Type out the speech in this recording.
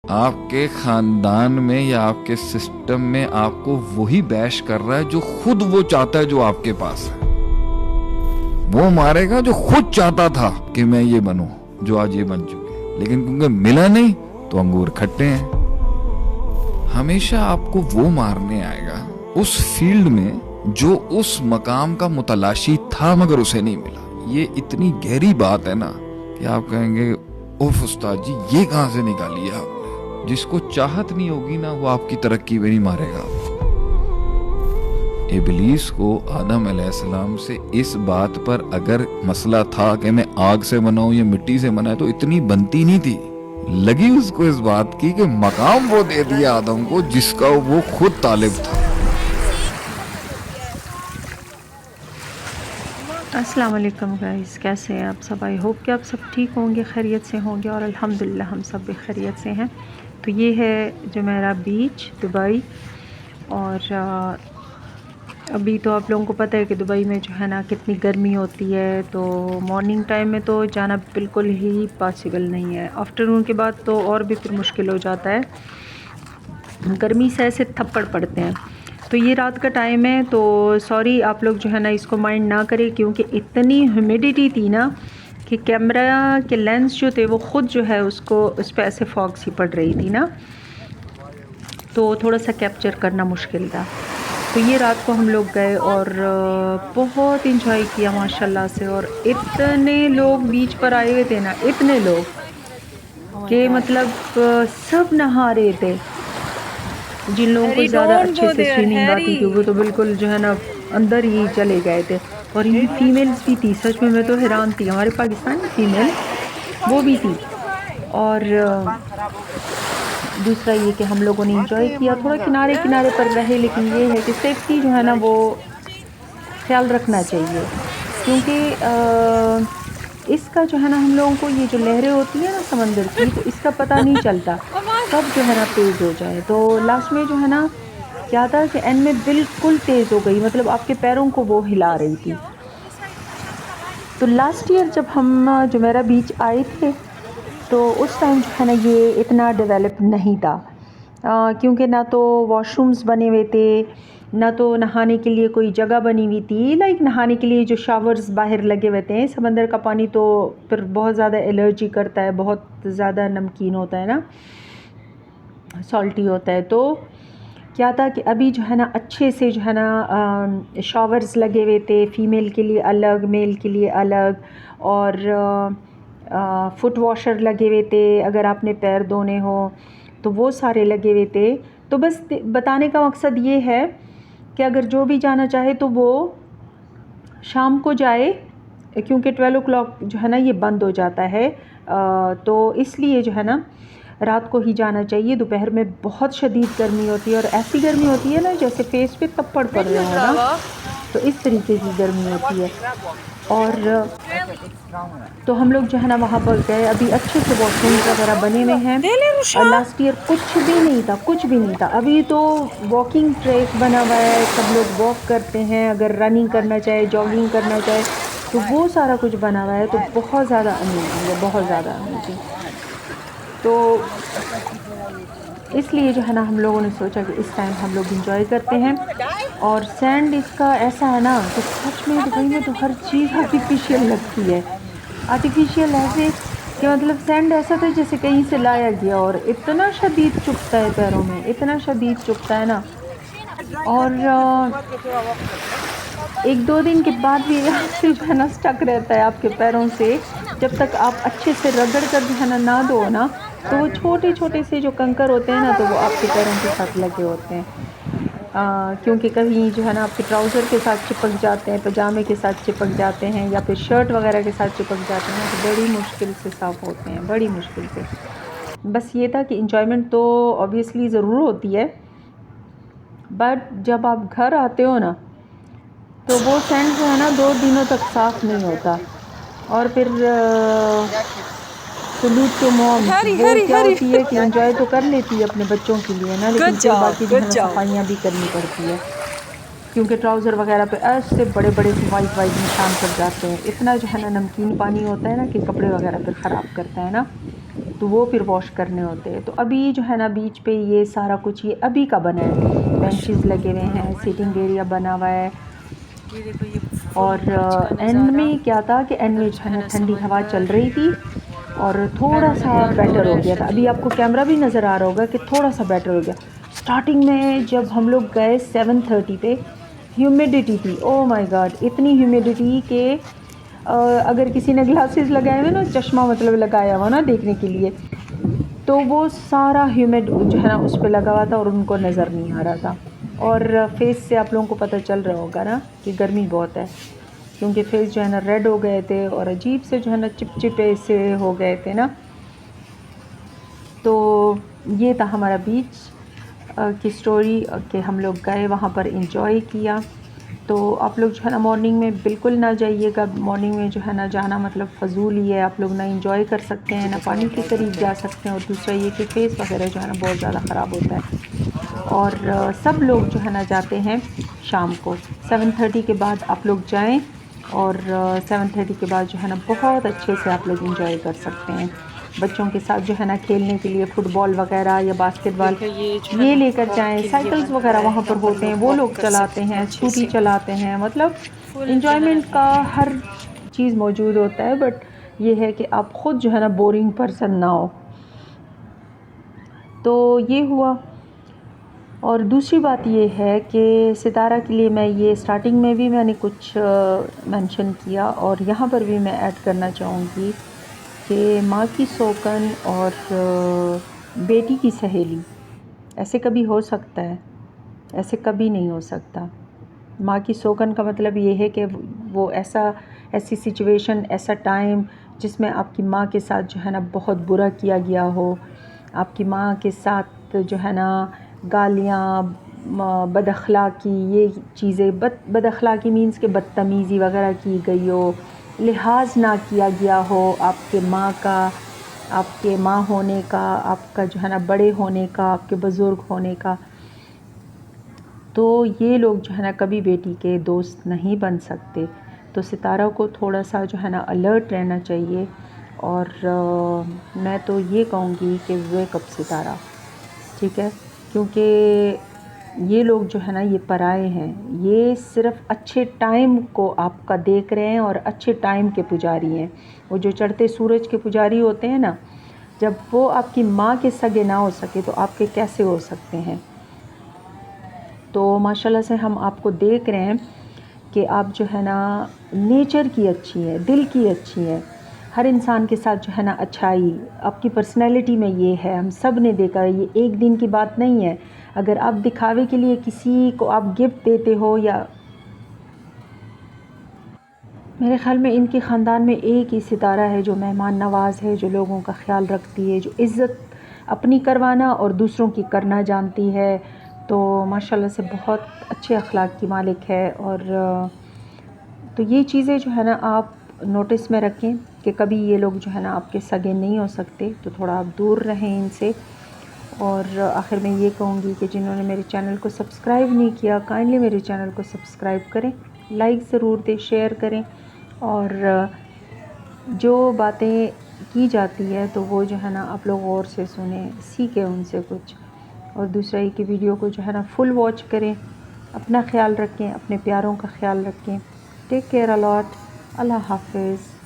आपके खानदान में या आपके सिस्टम में आपको वही बैश कर रहा है जो खुद वो चाहता है, जो आपके पास है। वो मारेगा जो खुद चाहता था कि मैं ये बनूं, जो आज ये बन चुके, लेकिन क्योंकि मिला नहीं तो अंगूर खट्टे हैं। हमेशा आपको वो मारने आएगा उस फील्ड में जो उस मकाम का मुतलाशी था मगर उसे नहीं मिला। ये इतनी गहरी बात है ना कि आप कहेंगे उफ उस्ताद जी ये कहां से निकाली है आपने। जिसको चाहत नहीं होगी ना वो आपकी तरक्की में नहीं मारेगा। इबलीस को आदम अलैहिस्सलाम से इस बात पर अगर मसला था कि मैं आग से बना हूं या मिट्टी से बना है तो इतनी बनती नहीं थी। लगी उसको इस बात की कि मकाम वो दे दिया आदम को जिसका वो खुद तालिब था। अस्सलाम वालेकुम गाइस, कैसे हैं आप सब। आई होप कि आप सब ठीक होंगे, खैरियत से होंगे और अल्हम्दुलिल्लाह हम सब भी खैरियत से हैं। तो ये है जुमेरा बीच दुबई। और अभी तो आप लोगों को पता है कि दुबई में जो है ना कितनी गर्मी होती है, तो मॉर्निंग टाइम में तो जाना बिल्कुल ही पॉसिबल नहीं है। आफ्टरनून के बाद तो और भी फिर मुश्किल हो जाता है, गर्मी से ऐसे थप्पड़ पड़ते हैं। तो ये रात का टाइम है, तो सॉरी आप लोग जो है ना इसको माइंड ना करें, क्योंकि इतनी ह्यूमिडिटी थी ना कि कैमरा के लेंस जो थे वो ख़ुद जो है उसको उस पर ऐसे फॉग सी पड़ रही थी ना, तो थोड़ा सा कैप्चर करना मुश्किल था। तो ये रात को हम लोग गए और बहुत इंजॉय किया माशाल्लाह से। और इतने लोग बीच पर आए हुए थे ना, इतने लोग कि मतलब सब नहा रहे थे। जिन लोगों को ज़्यादा अच्छे से स्विमिंग आती थी वो तो बिल्कुल जो है ना अंदर ही चले गए थे। और ये फीमेल्स भी थी, सच में मैं तो हैरान थी। हमारे पाकिस्तानी फीमेल वो भी थी। और दूसरा ये कि हम लोगों ने इंजॉय किया, थोड़ा किनारे किनारे पर रहे, लेकिन ये है कि सेफ्टी जो है ना वो ख्याल रखना चाहिए, क्योंकि इसका जो है ना हम लोगों को ये जो लहरें होती है ना समंदर की, तो इसका पता नहीं चलता कब जो है ना तेज़ हो जाए। तो लास्ट में जो है ना क्या था कि एंड में बिल्कुल तेज़ हो गई, मतलब आपके पैरों को वो हिला रही थी। तो लास्ट ईयर जब हम जुमेरा बीच आए थे तो उस टाइम जो है ना ये इतना डेवलप नहीं था, क्योंकि ना तो वॉशरूम्स बने हुए थे, ना तो नहाने के लिए कोई जगह बनी हुई थी। लाइक नहाने के लिए जो शावर्स बाहर लगे हुए थे, समंदर का पानी तो फिर बहुत ज़्यादा एलर्जी करता है, बहुत ज़्यादा नमकीन होता है ना, सॉल्टी होता है। तो क्या था कि अभी जो है ना अच्छे से जो है ना शावर्स लगे हुए थे, फ़ीमेल के लिए अलग, मेल के लिए अलग, और फुट वॉशर लगे हुए थे अगर आपने पैर धोने हो तो वो सारे लगे हुए थे। तो बस बताने का मकसद ये है कि अगर जो भी जाना चाहे तो वो शाम को जाए, क्योंकि 12 o'clock जो है ना ये बंद हो जाता है। तो इसलिए जो है ना रात को ही जाना चाहिए। दोपहर में बहुत शदीद गर्मी होती है, और ऐसी गर्मी होती है ना जैसे फेस पे थप्पड़ पड़ रहे हो ना, तो इस तरीके की गर्मी होती है। और तो हम लोग जो है ना वहाँ पर गए, अभी अच्छे से वॉशरूम वगैरह बने हुए हैं। लास्ट ईयर कुछ भी नहीं था, कुछ भी नहीं था। अभी तो वॉकिंग ट्रैक बना हुआ है, सब लोग वॉक करते हैं, अगर रनिंग करना चाहे, जॉगिंग करना चाहे, तो वो सारा कुछ बना हुआ है। तो बहुत ज़्यादा अमेजिंग है, बहुत ज़्यादा अमेजिंग। तो इसलिए जो है ना हम लोगों ने सोचा कि इस टाइम हम लोग इंजॉय करते हैं। और सैंड इसका ऐसा है ना कि सच में दुबई में तो हर चीज़ आर्टिफिशियल लगती है। आर्टिफिशियल ऐसे कि मतलब सैंड ऐसा था जैसे कहीं से लाया गया, और इतना शदीद चुभता है पैरों में, इतना शदीद चुभता है ना। और 1-2 दिन के बाद भी ऐसे जो है ना स्टक रहता है आपके पैरों से, जब तक आप अच्छे से रगड़ कर जो है ना धो ना, तो वो छोटे छोटे से जो कंकर होते हैं ना, तो वो आपके पैरों के साथ लगे होते हैं। क्योंकि कहीं जो है ना आपके ट्राउज़र के साथ चिपक जाते हैं, पजामे के साथ चिपक जाते हैं, या फिर शर्ट वगैरह के साथ चिपक जाते हैं, तो बड़ी मुश्किल से साफ़ होते हैं, बड़ी मुश्किल से। बस ये था कि इंजॉयमेंट तो ऑब्वियसली ज़रूर होती है, बट जब आप घर आते हो ना तो वो सैंड जो है ना 2 दिनों तक साफ़ नहीं होता। और फिर सलूट टू मॉम, वो क्या होती है कि एंजॉय तो कर लेती है अपने बच्चों के लिए ना, लेकिन फिर बाकी जो है ना सफाइयाँ भी करनी पड़ती है, क्योंकि ट्राउज़र वगैरह पे ऐसे बड़े बड़े वाइट वाइट निशान पड़ जाते हैं। इतना जो है ना नमकीन पानी होता है ना कि कपड़े वगैरह फिर ख़राब करता है ना। तो वो फिर वॉश करने होते हैं। तो अभी जो है ना बीच पे ये सारा कुछ ये अभी का बना है, बेंचेस लगे हुए हैं, सीटिंग एरिया बना हुआ है। ये देखो ये फुल और बीच का एंड नज़ारा। में क्या था कि एंड में उधर जो जो है है ना ना ठंडी हवा चल समंदर, रही थी और थोड़ा पैरों में सा दर्द हो बेटर रहा हो है गया था। अभी शदीद। आपको कैमरा भी नज़र आ रहा होगा कि थोड़ा सा बेटर हो गया। स्टार्टिंग में जब हम लोग गए 7:30 पे, ह्यूमिडिटी थी, ओ माय गॉड, इतनी ह्यूमिडिटी कि अगर किसी ने ग्लासेस लगाए हुए ना, चश्मा मतलब लगाया हुआ ना देखने के लिए, तो वो सारा ह्यूमिड जो है ना उस पे लगा हुआ था और उनको नज़र नहीं आ रहा था। और फेस से आप लोगों को पता चल रहा होगा ना कि गर्मी बहुत है, क्योंकि फेस जो है ना रेड हो गए थे और अजीब से जो है ना चिपचिपे से हो गए थे ना। तो ये था हमारा बीच की स्टोरी कि हम लोग गए वहाँ पर इंजॉय किया। तो आप लोग जो है ना मॉर्निंग में बिल्कुल ना जाइएगा। मॉर्निंग में जो है ना जाना मतलब फ़जूल ही है। आप लोग ना इंजॉय कर सकते हैं, ना पानी के करीब जा सकते हैं, और दूसरा ये कि फ़ेस वगैरह जो है ना बहुत ज़्यादा ख़राब होता है। और सब लोग जो है ना जाते हैं शाम को 7:30 के बाद आप लोग जाएं, और 7:30 के बाद जो है ना बहुत अच्छे से आप लोग इंजॉय कर सकते हैं। बच्चों के साथ जो है ना खेलने के लिए फुटबॉल वगैरह या बास्केटबॉल देखो ये जो है ये ना लेकर वॉक जाएं। के लिए साइकिल्स बना हुआ वगैरह है, वहाँ पर यहाँ पर होते हैं, लोग वो वॉक लोग कर चलाते सकते हैं हैं, अच्छे स्कूटी से। चलाते हैं, मतलब फुल जो है इंजॉयमेंट का हर चीज़ मौजूद होता है। बट ये है कि आप ख़ुद जो है ना बोरिंग पर्सन ना हो। तो ये हुआ। और दूसरी बात ये है कि सितारा के लिए मैं ये स्टार्टिंग में भी मैंने कुछ मेंशन किया, और यहाँ पर भी मैं ऐड करना चाहूँगी कि माँ की सौकन और बेटी की सहेली ऐसे कभी हो सकता है? ऐसे कभी नहीं हो सकता। माँ की सौगन का मतलब ये है कि वो ऐसी सिचुएशन, ऐसा टाइम जिसमें आपकी माँ के साथ जो है ना बहुत बुरा किया गया हो, आपकी माँ के साथ जो है ना गालियाँ, बदअखलाक़ी, ये चीज़ें, बदअखलाक़ी मीन्स के बदतमीज़ी वगैरह की गई हो, लिहाज ना किया गया हो आपके माँ का, आपके माँ होने का, आपका जो है ना बड़े होने का, आपके बुज़ुर्ग होने का। तो ये लोग जो है ना कभी बेटी के दोस्त नहीं बन सकते। तो सितारा को थोड़ा सा जो है ना अलर्ट रहना चाहिए। और मैं तो ये कहूँगी कि वेक अप सितारा, ठीक है, क्योंकि ये लोग जो है ना ये पराए हैं। ये सिर्फ़ अच्छे टाइम को आपका देख रहे हैं और अच्छे टाइम के पुजारी हैं। वो जो चढ़ते सूरज के पुजारी होते हैं ना, जब वो आपकी माँ के सगे ना हो सके तो आपके कैसे हो सकते हैं। तो माशाल्लाह से हम आपको देख रहे हैं कि आप जो है ना नेचर की अच्छी है, दिल की अच्छी है, हर इंसान के साथ जो है ना अच्छाई आपकी पर्सनैलिटी में ये है। हम सब ने देखा है, ये एक दिन की बात नहीं है। अगर आप दिखावे के लिए किसी को आप गिफ्ट देते हो, या मेरे ख़्याल में इनके ख़ानदान में एक ही सितारा है जो मेहमान नवाज़ है, जो लोगों का ख़्याल रखती है, जो इज़्ज़त अपनी करवाना और दूसरों की करना जानती है। तो माशाल्लाह से बहुत अच्छे अखलाक की मालिक है। और तो ये चीज़ें जो है ना आप नोटिस में रखें कि कभी ये लोग जो है ना आपके सगे नहीं हो सकते, तो थोड़ा आप दूर रहें इनसे। और आखिर में ये कहूँगी कि जिन्होंने मेरे चैनल को सब्सक्राइब नहीं किया, काइंडली मेरे चैनल को सब्सक्राइब करें, लाइक ज़रूर दें, शेयर करें। और जो बातें की जाती है तो वो जो है ना आप लोग गौर से सुने, सीखें उनसे कुछ। और दूसरा ये कि वीडियो को जो है ना फुल वॉच करें। अपना ख्याल रखें, अपने प्यारों का ख्याल रखें। Take care allot. अल्लाह हाफ़िज़।